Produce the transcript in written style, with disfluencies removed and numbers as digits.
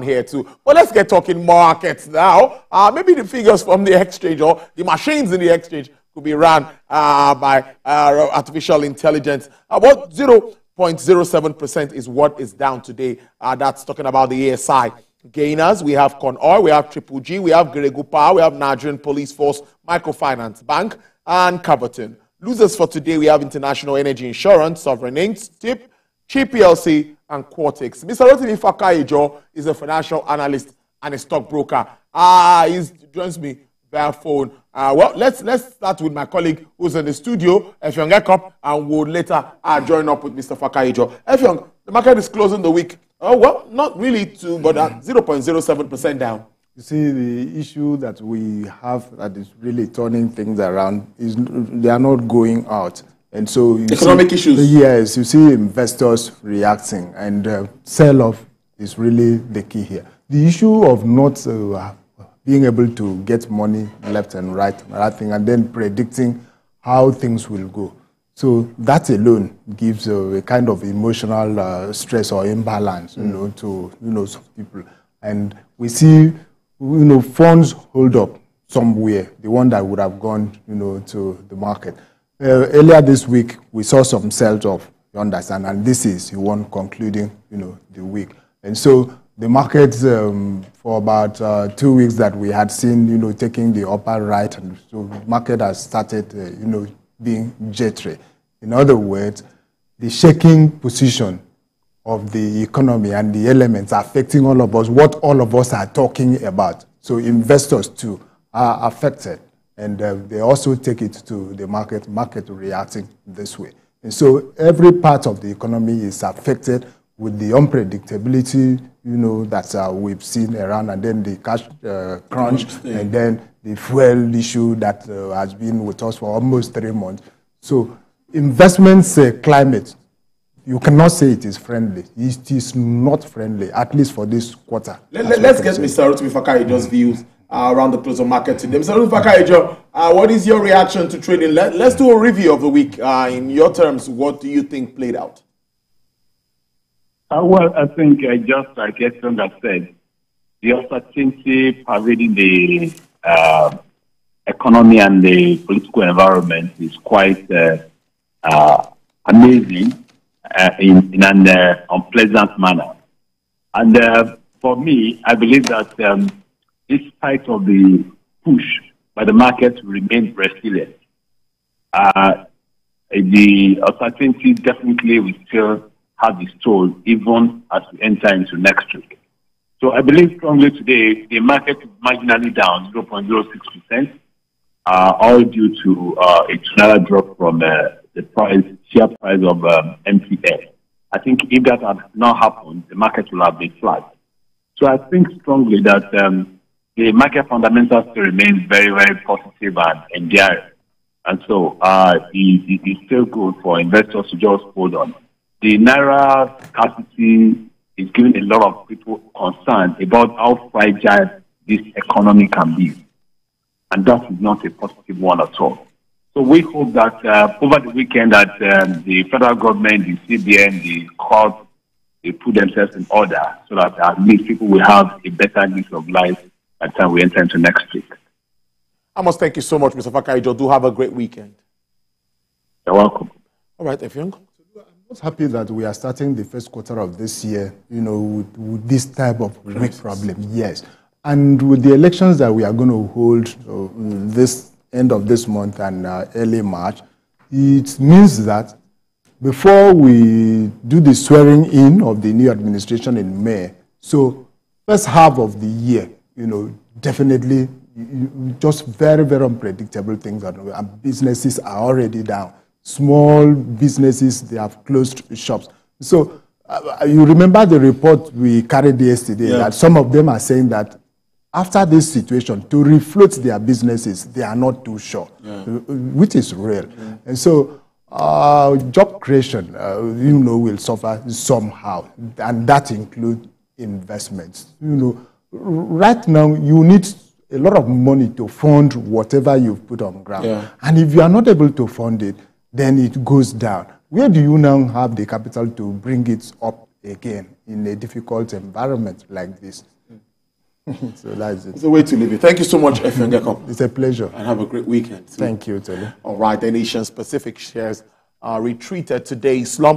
here too. But let's get talking markets now. Maybe the figures from the exchange or the machines in the exchange could be run by artificial intelligence. About 0.07% is what is down today. That's talking about the ASI. Gainers, we have Con Oil, we have Triple G, we have Geregu Power, we have Nigerian Police Force, Microfinance Bank, and Caverton. Losers for today, we have International Energy Insurance, Sovereign Inc., TIP, Chi PLC, and Quartix. Mr. Rotimi Fakayejo is a financial analyst and a stockbroker. He joins me via phone. Well, let's start with my colleague who's in the studio, Effiong Ekop, and we'll later join up with Mr. Fakayejo. Effiong, the market is closing the week. Oh, well, not really too, but 0.07% down. You see, the issue that we have that is really turning things around is they are not going out. And so economic issues. Yes, you see investors reacting, and sell-off is really the key here. The issue of not being able to get money left and right, and then predicting how things will go. So that alone gives a kind of emotional stress or imbalance, to some people. And we see, funds hold up somewhere, the one that would have gone, to the market. Earlier this week, we saw some sales off, you understand, and this is one concluding, the week. And so the markets for about 2 weeks that we had seen, taking the upper right, and so the market has started, being jittery. In other words, the shaking position of the economy and the elements affecting all of us, what all of us are talking about. So investors too are affected, and they also take it to the market reacting this way. And so every part of the economy is affected with the unpredictability, that we've seen around, and then the cash crunch, and then the fuel issue that has been with us for almost 3 months. So investments climate, you cannot say it is friendly. It is not friendly, at least for this quarter. Let's get Mr. Rotimi Fakayejo's views around the close of market today. Mr. Rotimi Fakayejo, what is your reaction to trading? Let's do a review of the week. In your terms, what do you think played out? Well, I think just like Effiong has said, the uncertainty pervading the economy and the political environment is quite amazing in an unpleasant manner. And for me, I believe that despite of the push by the market to remain resilient, the uncertainty definitely will still have its toll even as we enter into next week. So I believe strongly today the market is marginally down 0.06%, all due to a $2 drop from the share price of MPS. I think if that had not happened, the market will have been flat. So I think strongly that the market fundamentals still remain very, very positive and enduring. And so it is still good for investors to just hold on. The Naira scarcity is giving a lot of people concern about how fragile this economy can be. And that is not a positive one at all. So we hope that over the weekend that the federal government, the CBN, the court, they put themselves in order so that at least people will have a better lease of life by the time we enter into next week. I must thank you so much, Mr. Fakayejo. Do have a great weekend. You're welcome. All right, Effiong. I'm happy that we are starting the first quarter of this year, with this type of weak problem. Yes. And with the elections that we are going to hold this end of this month and early March, it means that before we do the swearing in of the new administration in May, so first half of the year, definitely just very, very unpredictable things. And businesses are already down. Small businesses, they have closed shops. So you remember the report we carried yesterday, that some of them are saying that after this situation, to refloat their businesses, they are not too sure, which is real. And so job creation, will suffer somehow, and that includes investments. Right now, you need a lot of money to fund whatever you've put on ground. And if you are not able to fund it, then it goes down. Where do you now have the capital to bring it up again in a difficult environment like this. So that's it. It's a way to live it. Thank you so much, Effiong Ekop. It's a pleasure. And have a great weekend. Thank you, Tolu. All right, the Asian Pacific shares retreated today. Slump